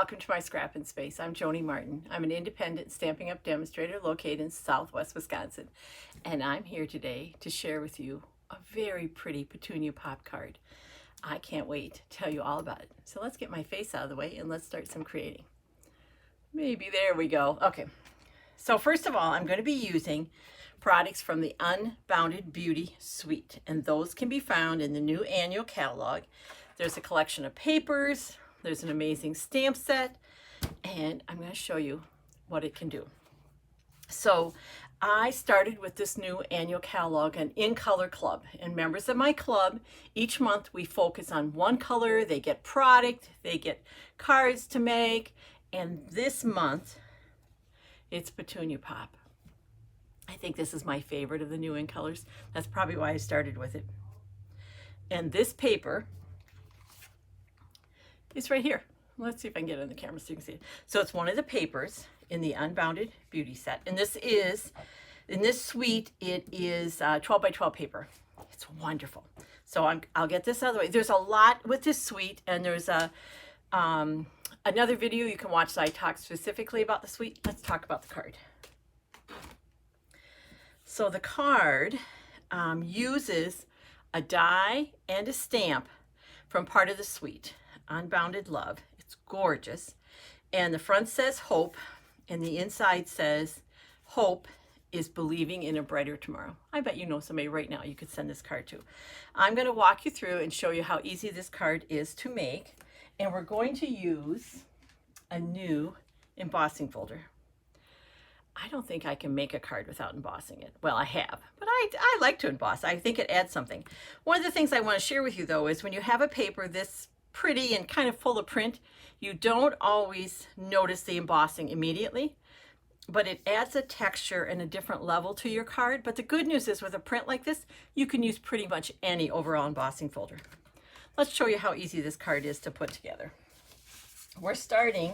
welcome to my scrapping space. I'm Joni Martin. I'm an independent Stampin' Up demonstrator located in Southwest Wisconsin. And I'm here today to share with you a very pretty Petunia Pop card. I can't wait to tell you all about it. So let's get my face out of the way and let's start some creating. Maybe there we go. Okay. So first of all, I'm going to be using products from the Unbounded Beauty Suite. And those can be found in the new annual catalog. There's a collection of papers. There's an amazing stamp set, and I'm going to show you what it can do. So I started with this new annual catalog, an In Color Club, and members of my club, each month we focus on one color. They get product, they get cards to make, and this month it's Petunia Pop. I think this is my favorite of the new In Colors. That's probably why I started with it. And this paper, it's right here. Let's see if I can get it on the camera so you can see it. So it's one of the papers in the Unbounded Beauty set. And this is, in this suite, it is 12 by 12 paper. It's wonderful. So I'll get this out of the way. There's a lot with this suite, and there's another video you can watch that I talk specifically about the suite. Let's talk about the card. So the card uses a die and a stamp from part of the suite. Unbounded Love. It's gorgeous. And the front says hope, and the inside says hope is believing in a brighter tomorrow. I bet you know somebody right now you could send this card to. I'm going to walk you through and show you how easy this card is to make. And we're going to use a new embossing folder. I don't think I can make a card without embossing it. Well, I have, but I like to emboss. I think it adds something. One of the things I want to share with you, though, is when you have a paper this pretty and kind of full of print, you don't always notice the embossing immediately, but it adds a texture and a different level to your card. But the good news is with a print like this, you can use pretty much any overall embossing folder. Let's show you how easy this card is to put together. We're starting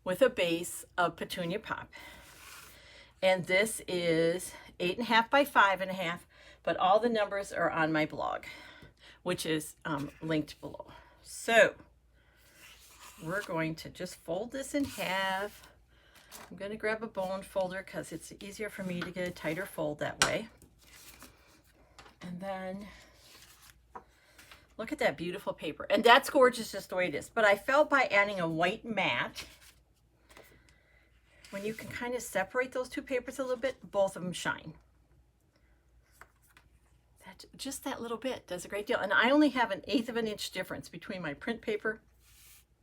with a base of Petunia Pop. And this is 8.5 by 5.5, but all the numbers are on my blog, which is linked below. So we're going to just fold this in half. I'm going to grab a bone folder because it's easier for me to get a tighter fold that way. And then look at that beautiful paper. And that's gorgeous just the way it is. But I felt by adding a white mat, when you can kind of separate those two papers a little bit, both of them shine. Just that little bit does a great deal. And I only have 1/8 of an inch difference between my print paper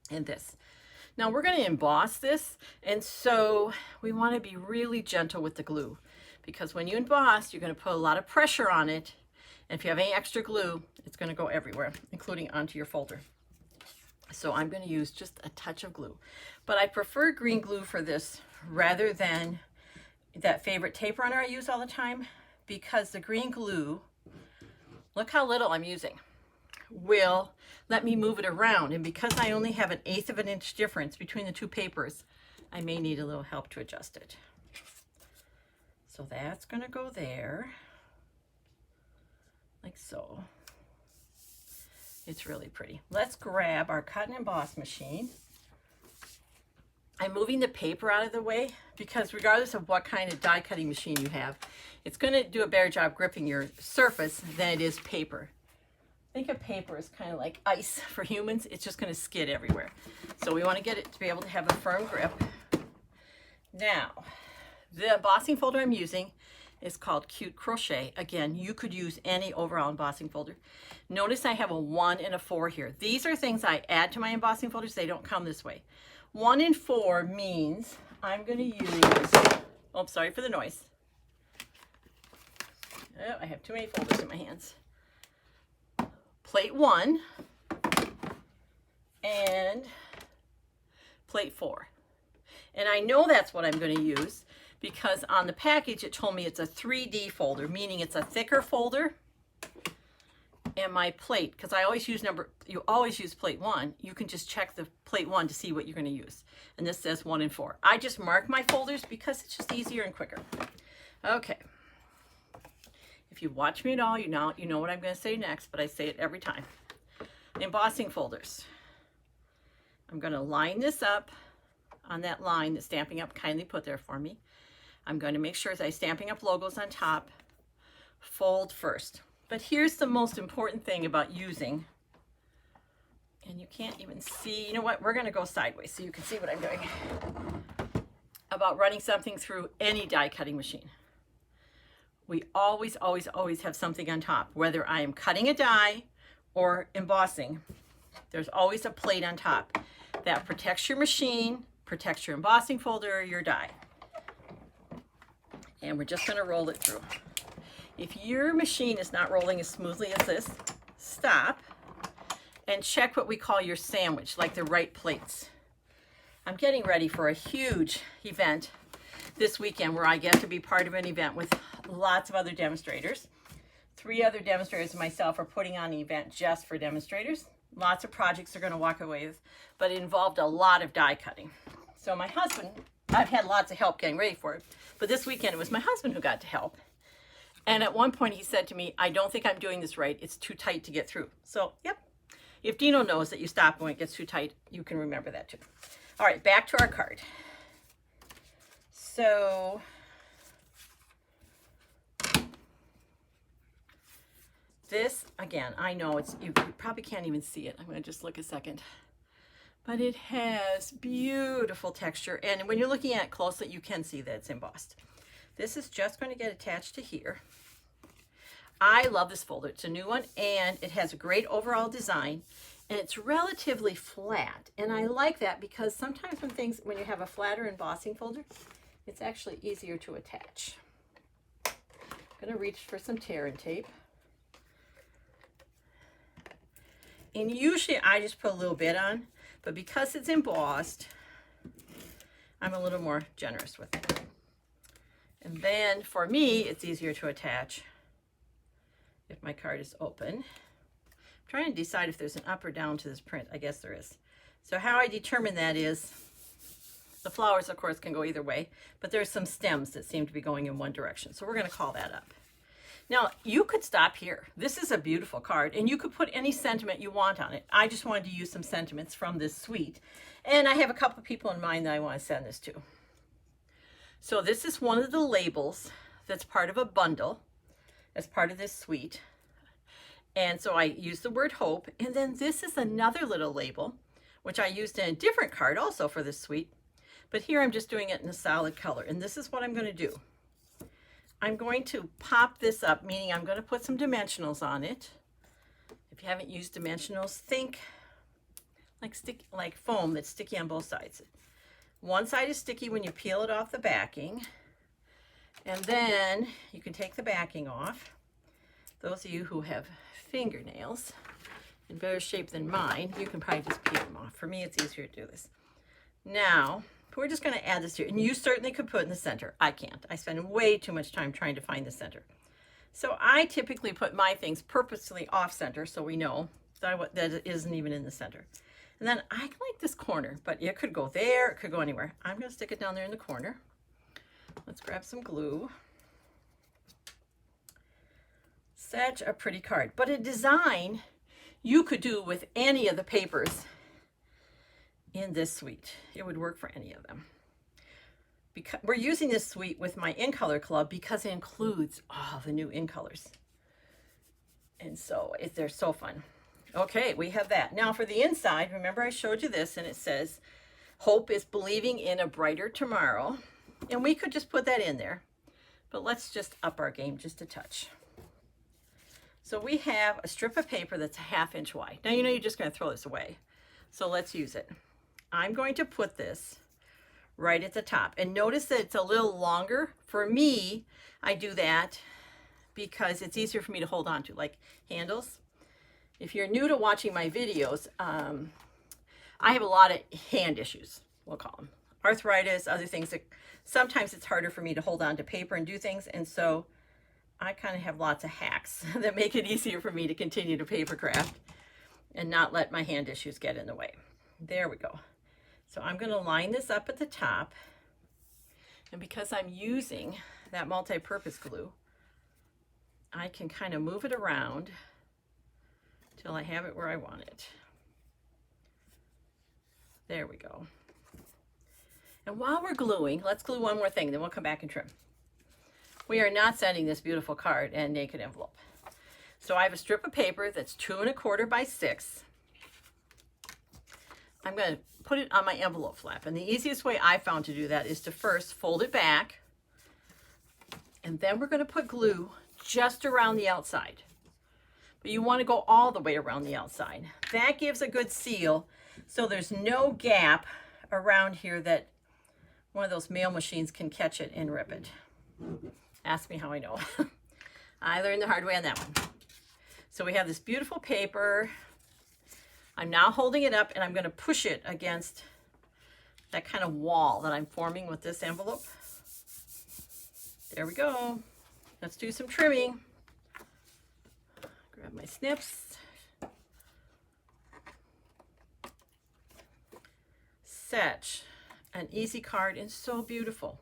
and this. Now we're going to emboss this, and so we want to be really gentle with the glue, because when you emboss, you're going to put a lot of pressure on it, and if you have any extra glue, it's going to go everywhere, including onto your folder. So I'm going to use just a touch of glue, but I prefer green glue for this rather than that favorite tape runner I use all the time, because the green glue, look how little I'm using, will let me move it around. And because I only have 1/8 of an inch difference between the two papers, I may need a little help to adjust it. So that's going to go there, like so. It's really pretty. Let's grab our cut and emboss machine. I'm moving the paper out of the way because regardless of what kind of die cutting machine you have, it's going to do a better job gripping your surface than it is paper. Think of paper as kind of like ice for humans. It's just going to skid everywhere. So we want to get it to be able to have a firm grip. Now, the embossing folder I'm using is called Cute Crochet. Again, you could use any overall embossing folder. Notice I have a 1 and a 4 here. These are things I add to my embossing folders. They don't come this way. 1 and 4 means I'm going to use, oh, sorry for the noise. Oh, I have too many folders in my hands. Plate 1 and plate 4. And I know that's what I'm going to use because on the package it told me it's a 3D folder, meaning it's a thicker folder. And my plate, because I always use you always use plate 1, you can just check the plate 1 to see what you're going to use. And this says 1 and 4. I just mark my folders because it's just easier and quicker. Okay. If you watch me at all, you know what I'm going to say next, but I say it every time. Embossing folders. I'm going to line this up on that line that Stampin' Up kindly put there for me. I'm going to make sure that Stampin' Up logos on top, fold first. But here's the most important thing about using, and you can't even see, you know what, we're going to go sideways so you can see what I'm doing, about running something through any die cutting machine. We always, always, always have something on top, whether I am cutting a die or embossing. There's always a plate on top that protects your machine, protects your embossing folder or your die. And we're just going to roll it through. If your machine is not rolling as smoothly as this, stop and check what we call your sandwich, like the right plates. I'm getting ready for a huge event this weekend where I get to be part of an event with lots of other demonstrators. 3 other demonstrators and myself are putting on an event just for demonstrators. Lots of projects they're going to walk away with, but it involved a lot of die cutting. So my husband, I've had lots of help getting ready for it, but this weekend it was my husband who got to help. And at one point he said to me, I don't think I'm doing this right. It's too tight to get through. So, yep. If Dino knows that you stop when it gets too tight, you can remember that too. All right, back to our card. So, this, again, I know it's, you probably can't even see it. I'm going to just look a second. But it has beautiful texture. And when you're looking at it closely, you can see that it's embossed. This is just going to get attached to here. I love this folder. It's a new one, and it has a great overall design, and it's relatively flat. And I like that because sometimes when you have a flatter embossing folder, it's actually easier to attach. I'm going to reach for some tear and tape. And usually I just put a little bit on, but because it's embossed, I'm a little more generous with it. And then for me, it's easier to attach if my card is open. I'm trying to decide if there's an up or down to this print. I guess there is. So how I determine that is, the flowers, of course, can go either way, but there's some stems that seem to be going in one direction. So we're going to call that up. Now, you could stop here. This is a beautiful card, and you could put any sentiment you want on it. I just wanted to use some sentiments from this suite, and I have a couple of people in mind that I want to send this to. So this is one of the labels that's part of a bundle as part of this suite. And so I used the word hope, and then this is another little label, which I used in a different card also for this suite. But here I'm just doing it in a solid color, and this is what I'm going to do. I'm going to pop this up, meaning I'm going to put some dimensionals on it. If you haven't used dimensionals, think like foam that's sticky on both sides. One side is sticky when you peel it off the backing, and then you can take the backing off. Those of you who have fingernails in better shape than mine, you can probably just peel them off. For me, it's easier to do this. Now, we're just going to add this here, and you certainly could put it in the center. I can't. I spend way too much time trying to find the center. So I typically put my things purposely off center so we know that it isn't even in the center. And then I like this corner, but it could go there, it could go anywhere. I'm going to stick it down there in the corner. Let's grab some glue. Such a pretty card, but a design you could do with any of the papers in this suite. It would work for any of them. Because we're using this suite with my In Color Club because it includes all the new In Colors. And so they're so fun. Okay, we have that. Now for the inside, remember I showed you this, and it says, hope is believing in a brighter tomorrow. And we could just put that in there, but let's just up our game just a touch. So we have a strip of paper that's a 1/2 inch wide. Now, you know, you're just going to throw this away. So let's use it. I'm going to put this right at the top. And notice that it's a little longer. For me, I do that because it's easier for me to hold on to, like handles. If you're new to watching my videos, I have a lot of hand issues, we'll call them. Arthritis, other things that sometimes it's harder for me to hold on to paper and do things. And so I kind of have lots of hacks that make it easier for me to continue to paper craft and not let my hand issues get in the way. There we go. So I'm going to line this up at the top. And because I'm using that multi-purpose glue, I can kind of move it around till I have it where I want it. There we go. And while we're gluing, let's glue one more thing, then we'll come back and trim. We are not sending this beautiful card in a naked envelope. So I have a strip of paper that's 2 1/4 by 6. I'm going to put it on my envelope flap. And the easiest way I found to do that is to first fold it back. And then we're going to put glue just around the outside. But you want to go all the way around the outside. That gives a good seal, so there's no gap around here that one of those mail machines can catch it and rip it. Ask me how I know. I learned the hard way on that one. So we have this beautiful paper. I'm now holding it up and I'm going to push it against that kind of wall that I'm forming with this envelope. There we go. Let's do some trimming. Grab my snips. Such an easy card and so beautiful.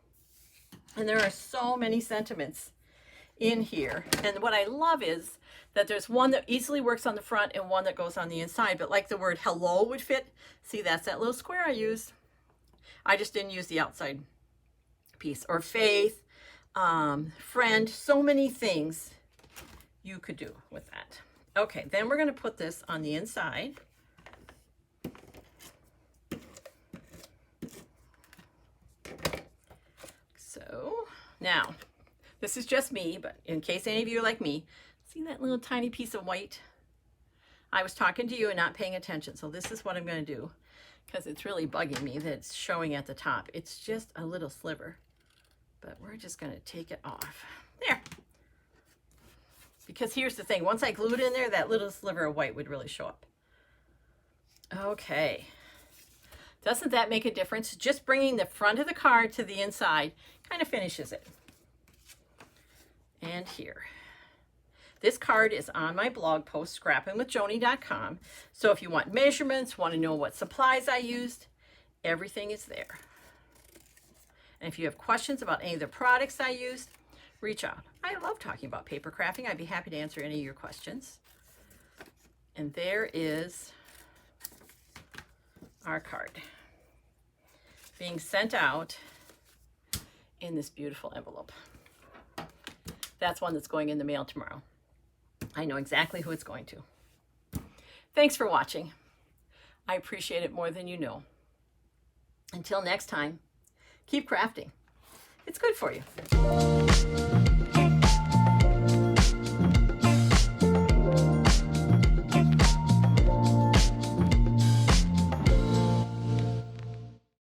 And there are so many sentiments in here. And what I love is that there's one that easily works on the front and one that goes on the inside. But like the word hello would fit. See, that's that little square I used. I just didn't use the outside piece. Or faith, friend, so many things you could do with that. Okay, then we're going to put this on the inside. So now, this is just me, but in case any of you are like me, see that little tiny piece of white? I was talking to you and not paying attention, so this is what I'm going to do, because it's really bugging me that it's showing at the top. It's just a little sliver, but we're just going to take it off. There. Because here's the thing, once I glue it in there, that little sliver of white would really show up. Okay. Doesn't that make a difference? Just bringing the front of the card to the inside kind of finishes it. And here. This card is on my blog post, scrappingwithjoni.com. So if you want measurements, want to know what supplies I used, everything is there. And if you have questions about any of the products I used, reach out. I love talking about paper crafting. I'd be happy to answer any of your questions. And there is our card being sent out in this beautiful envelope. That's one that's going in the mail tomorrow. I know exactly who it's going to. Thanks for watching. I appreciate it more than you know. Until next time, keep crafting. It's good for you.